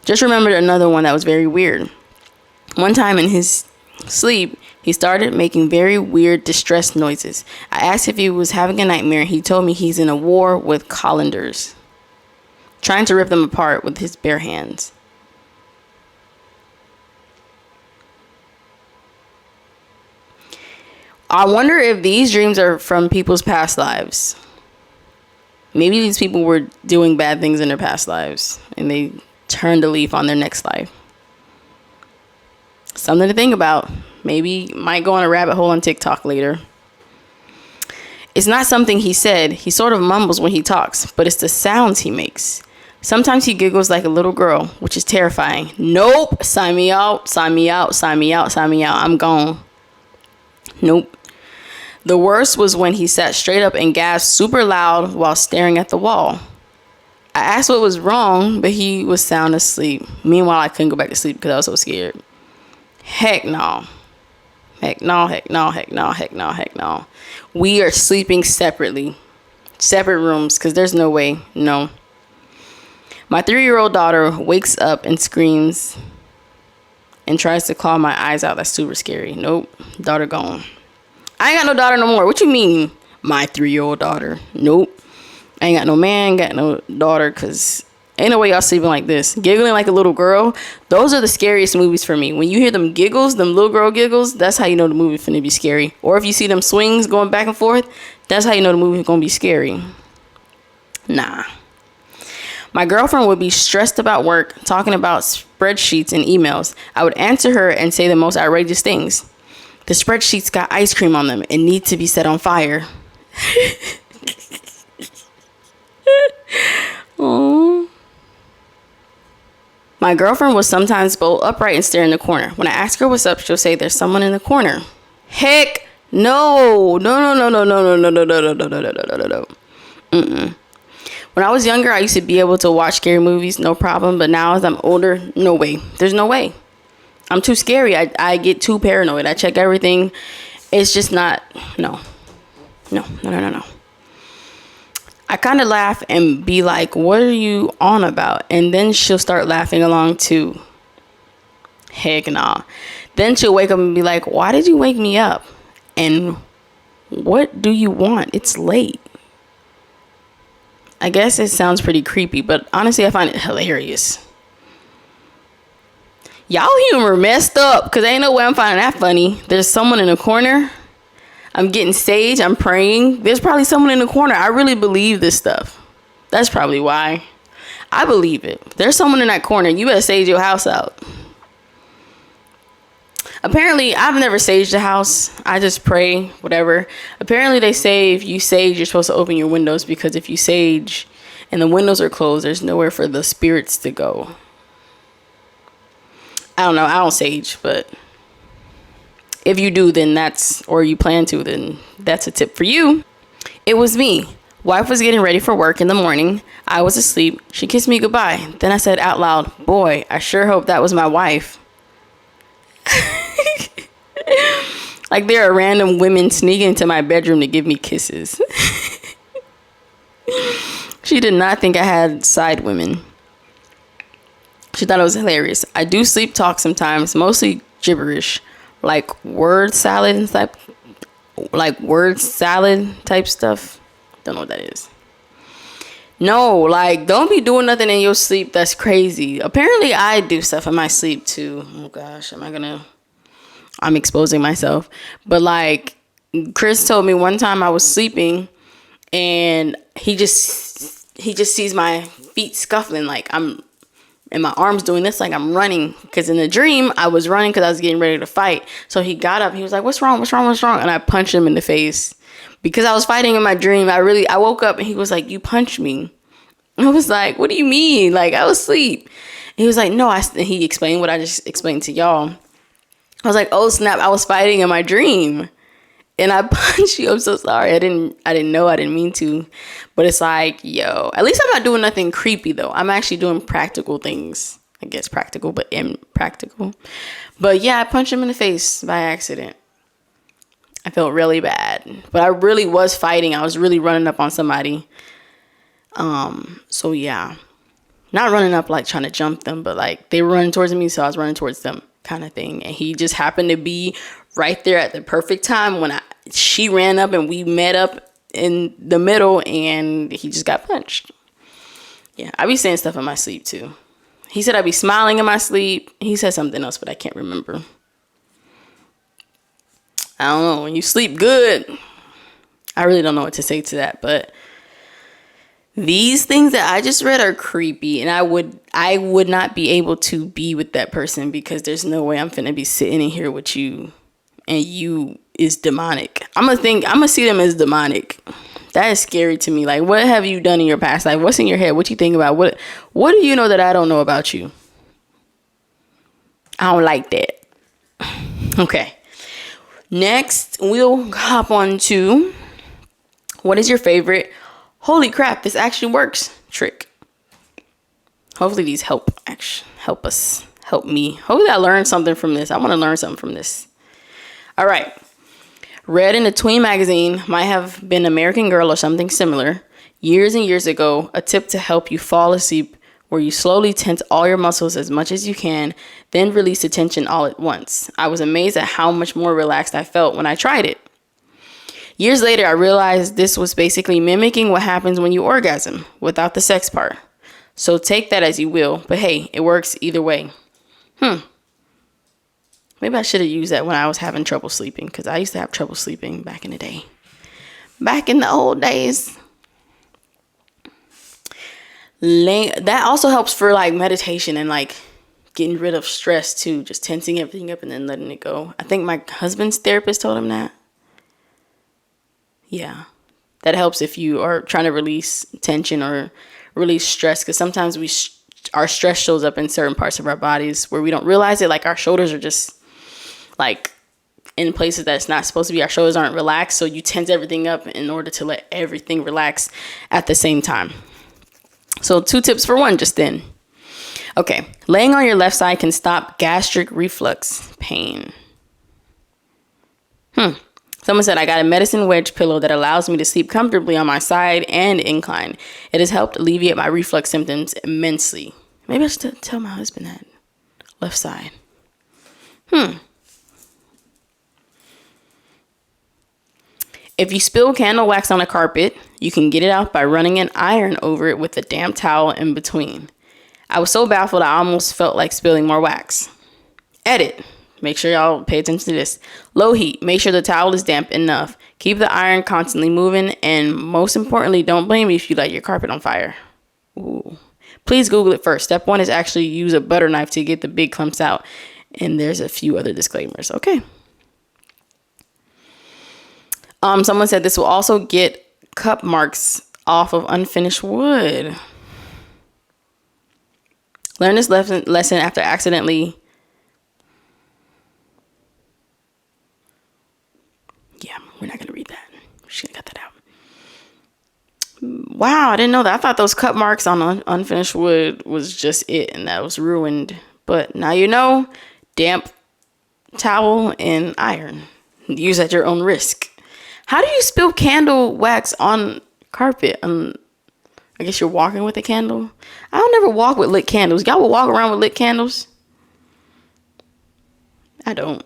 Just remembered another one that was very weird. One time in his sleep, he started making very weird distress noises. I asked if he was having a nightmare. He told me he's in a war with colanders, trying to rip them apart with his bare hands. I wonder if these dreams are from people's past lives. Maybe these people were doing bad things in their past lives and they turned a leaf on their next life. Something to think about. Maybe might go on a rabbit hole on TikTok later. It's not something he said. He sort of mumbles when he talks, but it's the sounds he makes. Sometimes he giggles like a little girl, which is terrifying. Nope. Sign me out. Sign me out. Sign me out. Sign me out. I'm gone. Nope. The worst was when he sat straight up and gasped super loud while staring at the wall. I asked what was wrong, but he was sound asleep. Meanwhile, I couldn't go back to sleep because I was so scared. Heck no. Heck no, heck no, heck no, heck no, heck no. We are sleeping separately. Separate rooms because there's no way. No. My 3-year-old daughter wakes up and screams and tries to claw my eyes out. That's super scary. Nope. Daughter gone. I ain't got no daughter no more. What you mean? my 3-year-old daughter. Nope. I ain't got no man, got no daughter, because ain't no way y'all sleeping like this. Giggling like a little girl. Those are the scariest movies for me. When you hear them giggles, them little girl giggles, that's how you know the movie finna be scary. Or if you see them swings going back and forth, that's how you know the movie gonna be scary. Nah. My girlfriend would be stressed about work, talking about spreadsheets and emails. I would answer her and say the most outrageous things. The spreadsheets got ice cream on them and need to be set on fire. Aww. My girlfriend will sometimes bolt upright and stare in the corner. When I ask her what's up, she'll say there's someone in the corner. Heck no. No. Mm-mm. When I was younger, I used to be able to watch scary movies, no problem. But now as I'm older, no way. There's no way. I'm too scary. I get too paranoid. I check everything. It's just not, no. I kind of laugh and be like, what are you on about? And then she'll start laughing along too. Heck nah. Then she'll wake up and be like, why did you wake me up? And what do you want? It's late. I guess it sounds pretty creepy, but honestly, I find it hilarious. Y'all humor messed up, because ain't no way I'm finding that funny. There's someone in the corner. I'm getting sage. I'm praying. There's probably someone in the corner. I really believe this stuff. That's probably why. I believe it. There's someone in that corner. You better sage your house out. Apparently, I've never saged a house. I just pray, whatever. Apparently, they say if you sage, you're supposed to open your windows, because if you sage and the windows are closed, there's nowhere for the spirits to go. I don't know. I don't sage, but if you do, then or you plan to, then that's a tip for you. It was me. Wife was getting ready for work in the morning. I was asleep. She kissed me goodbye. Then I said out loud, boy, I sure hope that was my wife. Like there are random women sneaking into my bedroom to give me kisses. She did not think I had side women. She thought it was hilarious. I do sleep talk sometimes, mostly gibberish, like word salad and type, type stuff. Don't know what that is. No, like don't be doing nothing in your sleep. That's crazy. Apparently, I do stuff in my sleep too. Oh gosh, I'm exposing myself. But like Chris told me one time I was sleeping and he just sees my feet scuffling, like I'm and my arms doing this, like I'm running, because in the dream I was running because I was getting ready to fight. So he got up, he was like, what's wrong, and I punched him in the face because I was fighting in my dream. I woke up and he was like, you punched me. I was like, what do you mean? Like I was asleep. He was like, no. He explained what I just explained to y'all. I was like, oh snap, I was fighting in my dream and I punched you. I'm so sorry. I didn't know. I didn't mean to. But it's like, yo, at least I'm not doing nothing creepy though. I'm actually doing practical things. I guess practical, but impractical. But yeah, I punched him in the face by accident. I felt really bad. But I really was fighting. I was really running up on somebody. So yeah. Not running up like trying to jump them, but like they were running towards me, so I was running towards them, kind of thing. And he just happened to be right there at the perfect time when she ran up and we met up in the middle and he just got punched. Yeah, I be saying stuff in my sleep too. He said I'd be smiling in my sleep. He said something else, but I can't remember. I don't know. When you sleep good, I really don't know what to say to that, but these things that I just read are creepy, and I would not be able to be with that person because there's no way I'm finna be sitting in here with you and you is demonic. I'm gonna see them as demonic. That is scary to me. Like, what have you done in your past life? What's in your head? What you think about? What do you know that I don't know about you? I don't like that. Okay. Next, we'll hop on to what is your favorite holy crap, this actually works trick. Hopefully these help me. Hopefully I learned something from this. I want to learn something from this. All right. Read in a tween magazine, might have been American Girl or something similar, years and years ago, a tip to help you fall asleep where you slowly tense all your muscles as much as you can, then release the tension all at once. I was amazed at how much more relaxed I felt when I tried it. Years later, I realized this was basically mimicking what happens when you orgasm without the sex part. So take that as you will, but hey, it works either way. Maybe I should have used that when I was having trouble sleeping, because I used to have trouble sleeping back in the day. Back in the old days. That also helps for like meditation and like getting rid of stress too. Just tensing everything up and then letting it go. I think my husband's therapist told him that. Yeah. That helps if you are trying to release tension or release stress, because sometimes our stress shows up in certain parts of our bodies where we don't realize it. Like our shoulders are just like in places that it's not supposed to be. Our shoulders aren't relaxed, so you tense everything up in order to let everything relax at the same time. So 2 tips for 1 just then. Okay, laying on your left side can stop gastric reflux pain. Someone said, I got a medicine wedge pillow that allows me to sleep comfortably on my side and incline. It has helped alleviate my reflux symptoms immensely. Maybe I should tell my husband that. Left side. If you spill candle wax on a carpet, you can get it out by running an iron over it with a damp towel in between. I was so baffled I almost felt like spilling more wax. Edit. Make sure y'all pay attention to this. Low heat. Make sure the towel is damp enough. Keep the iron constantly moving. And most importantly, don't blame me if you light your carpet on fire. Ooh. Please Google it first. Step 1 is actually use a butter knife to get the big clumps out. And there's a few other disclaimers. Okay. Someone said this will also get cup marks off of unfinished wood. Learn this lesson after accidentally. Yeah, we're not going to read that. Should have got that out. Wow, I didn't know that. I thought those cut marks on unfinished wood was just it and that was ruined. But now you know, damp towel and iron. Use at your own risk. How do you spill candle wax on carpet? I guess you're walking with a candle. I don't ever walk with lit candles. Y'all will walk around with lit candles? I don't.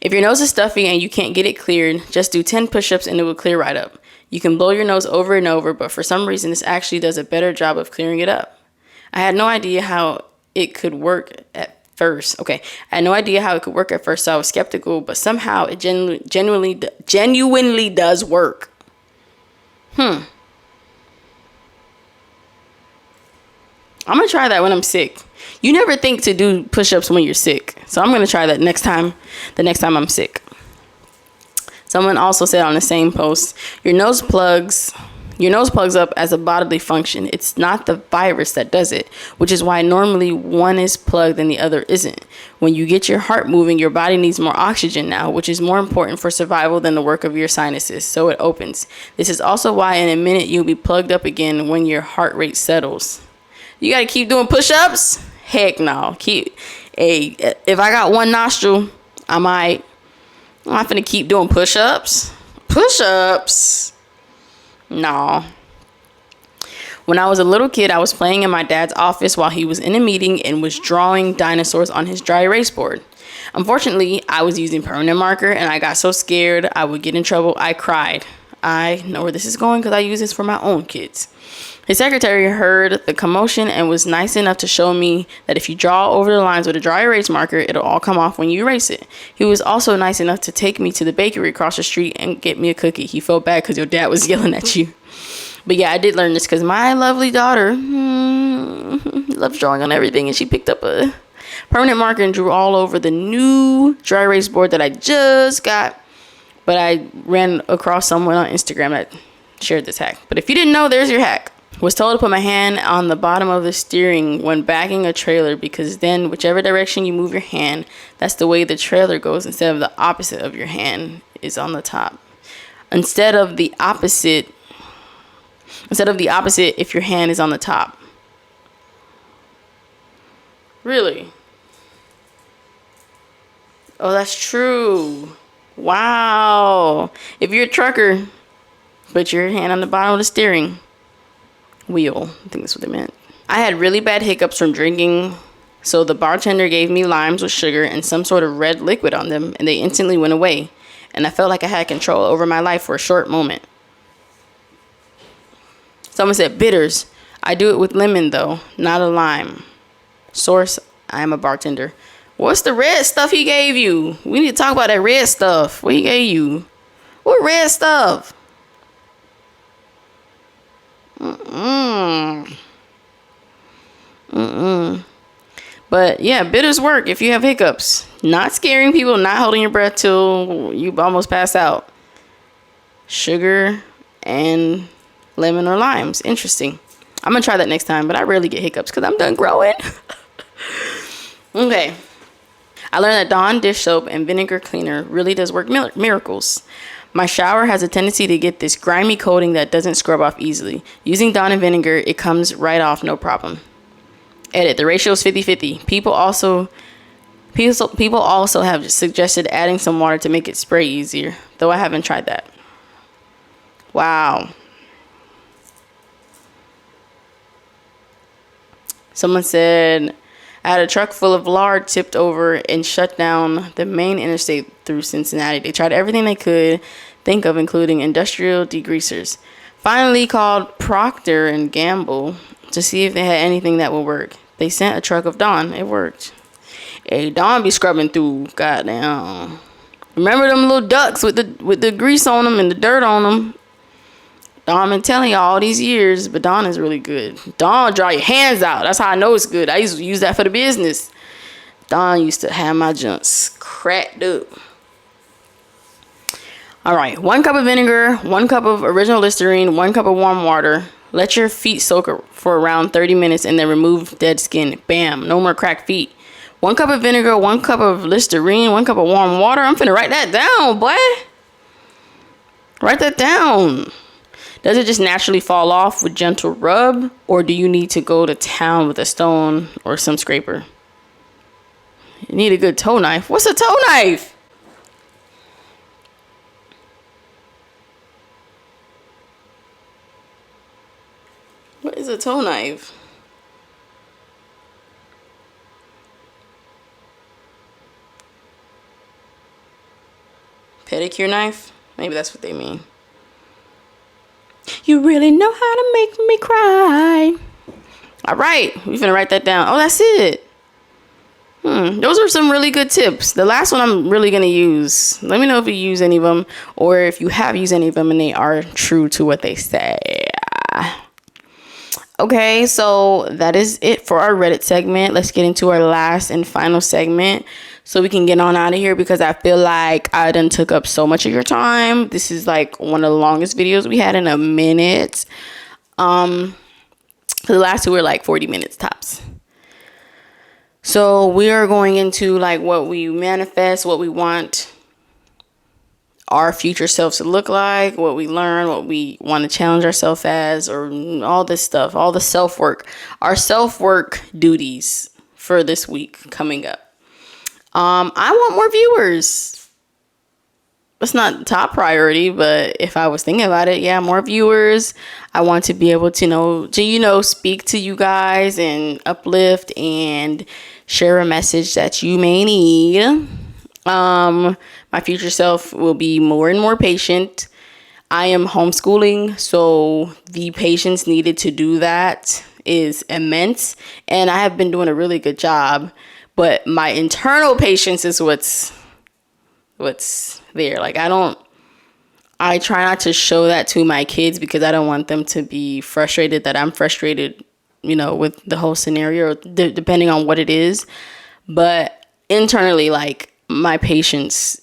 If your nose is stuffy and you can't get it cleared, just do 10 push-ups and it will clear right up. You can blow your nose over and over, but for some reason, this actually does a better job of clearing it up. I had no idea how it could work at first. Okay, I had no idea how it could work at first, so I was skeptical, but somehow it genuinely does work. I'm gonna try that when I'm sick. You never think to do push-ups when you're sick, so I'm gonna try that the next time I'm sick. Someone also said on the same post, your nose plugs up as a bodily function. It's not the virus that does it, which is why normally one is plugged and the other isn't. When you get your heart moving, your body needs more oxygen now, which is more important for survival than the work of your sinuses, so it opens. This is also why in a minute you'll be plugged up again when your heart rate settles. You gotta keep doing push-ups? Heck no. If I got one nostril, I'm not finna keep doing push-ups. Push-ups? No. When I was a little kid, I was playing in my dad's office while he was in a meeting and was drawing dinosaurs on his dry erase board. Unfortunately, I was using permanent marker and I got so scared I would get in trouble. I cried. I know where this is going because I use this for my own kids. His secretary heard the commotion and was nice enough to show me that if you draw over the lines with a dry erase marker, it'll all come off when you erase it. He was also nice enough to take me to the bakery across the street and get me a cookie. He felt bad because your dad was yelling at you. But yeah, I did learn this because my lovely daughter loves drawing on everything, and she picked up a permanent marker and drew all over the new dry erase board that I just got. But I ran across someone on Instagram that shared this hack. But if you didn't know, there's your hack. Was told to put my hand on the bottom of the steering when backing a trailer, because then whichever direction you move your hand, that's the way the trailer goes instead of the opposite of your hand is on the top. Instead of the opposite if your hand is on the top. Really? Oh, that's true. Wow. If you're a trucker, put your hand on the bottom of the steering wheel. I think that's what they meant. I had really bad hiccups from drinking So the bartender gave me limes with sugar and some sort of red liquid on them, and they instantly went away. And I felt like I had control over my life for a short moment. Someone said bitters. I do it with lemon though, not a lime. Source, I am a bartender. What's the red stuff he gave you? We need to talk about that red stuff. What he gave you? What red stuff? But yeah, bitters work if you have hiccups. Not scaring people, not holding your breath till you almost pass out. Sugar and lemon or limes. Interesting. I'm gonna try that next time, but I rarely get hiccups because I'm done growing. Okay. I learned that Dawn dish soap and vinegar cleaner really does work miracles. My shower has a tendency to get this grimy coating that doesn't scrub off easily. Using Dawn and vinegar, it comes right off, no problem. Edit, the ratio is 50-50. People also have suggested adding some water to make it spray easier, though I haven't tried that. Wow. Someone said, I had a truck full of lard tipped over and shut down the main interstate through Cincinnati. They tried everything they could think of, including industrial degreasers. Finally called Procter and Gamble to see if they had anything that would work. They sent a truck of Dawn. It worked. Hey, Dawn be scrubbing through. Goddamn. Remember them little ducks with the grease on them and the dirt on them? Dawn been telling you all these years, but Dawn is really good. Dawn, dry your hands out. That's how I know it's good. I used to use that for the business. Dawn used to have my junks cracked up. All right, 1 cup of vinegar, 1 cup of original Listerine, 1 cup of warm water. Let your feet soak for around 30 minutes and then remove dead skin. Bam, no more cracked feet. 1 cup of vinegar, 1 cup of Listerine, 1 cup of warm water. I'm finna write that down, boy. Write that down. Does it just naturally fall off with gentle rub, or do you need to go to town with a stone or some scraper? You need a good toe knife. What's a toe knife? What is a toe knife? Pedicure knife? Maybe that's what they mean. You really know how to make me cry. All right, we're gonna write that down. Oh, that's it. Those are some really good tips. The last one I'm really gonna use. Let me know if you use any of them, or if you have used any of them and they are true to what they say. Okay, so that is it for our Reddit segment. Let's get into our last and final segment so we can get on out of here, because I feel like I done took up so much of your time. This is like one of the longest videos we had in a minute. The last two were like 40 minutes tops. So we are going into like what we manifest, what we want our future selves to look like, what we learn, what we want to challenge ourselves as, or all this stuff, all the self-work, our self-work duties for this week coming up. I want more viewers. It's not top priority, but if I was thinking about it, yeah, more viewers. I want to be able to speak to you guys and uplift and share a message that you may need. My future self will be more and more patient. I am homeschooling, so the patience needed to do that is immense, and I have been doing a really good job. But my internal patience is what's there. Like I try not to show that to my kids because I don't want them to be frustrated that I'm frustrated, with the whole scenario, depending on what it is. But internally, like, my patience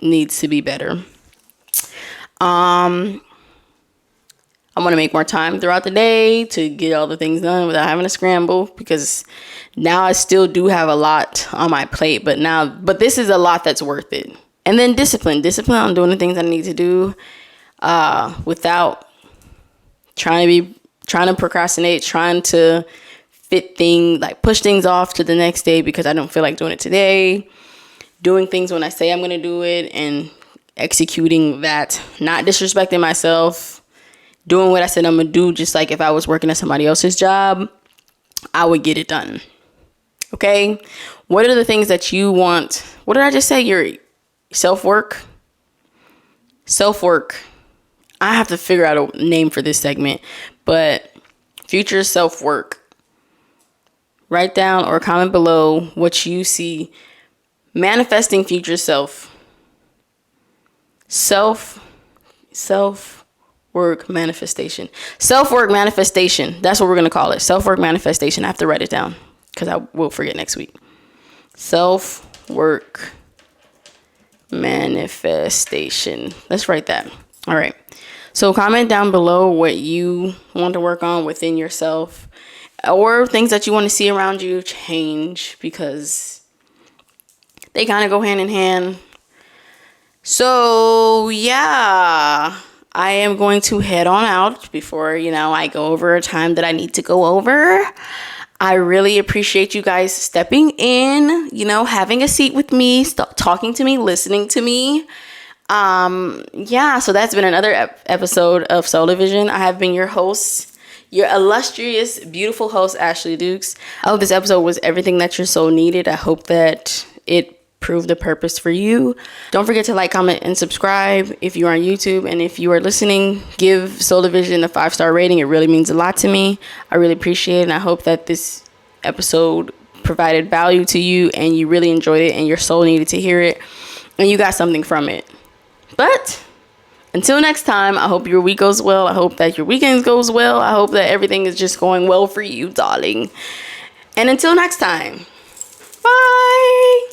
needs to be better. I'm going to make more time throughout the day to get all the things done without having to scramble, because now I still do have a lot on my plate, but this is a lot that's worth it. And then discipline on doing the things I need to do, without trying to procrastinate, trying to push things off to the next day because I don't feel like doing it today, doing things when I say I'm going to do it and executing that, not disrespecting myself, doing what I said I'm going to do. Just like if I was working at somebody else's job, I would get it done. Okay? What are the things that you want? What did I just say? Your self-work? Self-work. I have to figure out a name for this segment, but future self-work. Write down or comment below what you see manifesting future self. Self-work manifestation. Self-work manifestation. That's what we're going to call it. Self-work manifestation. I have to write it down because I will forget next week. Self-work manifestation. Let's write that. All right. So comment down below what you want to work on within yourself, or things that you want to see around you change, because they kind of go hand in hand. So yeah, I am going to head on out before, I go over a time that I need to go over. I really appreciate you guys stepping in, having a seat with me, talking to me, listening to me. So that's been another episode of Soulevision. I have been your host, your illustrious, beautiful host, Ashley Dukes. I hope this episode was everything that your soul needed. I hope that it proved a purpose for you. Don't forget to like, comment, and subscribe if you are on YouTube. And if you are listening, give Soulevision a 5-star rating. It really means a lot to me. I really appreciate it. And I hope that this episode provided value to you and you really enjoyed it and your soul needed to hear it and you got something from it. But until next time, I hope your week goes well. I hope that your weekend goes well. I hope that everything is just going well for you, darling. And until next time, bye.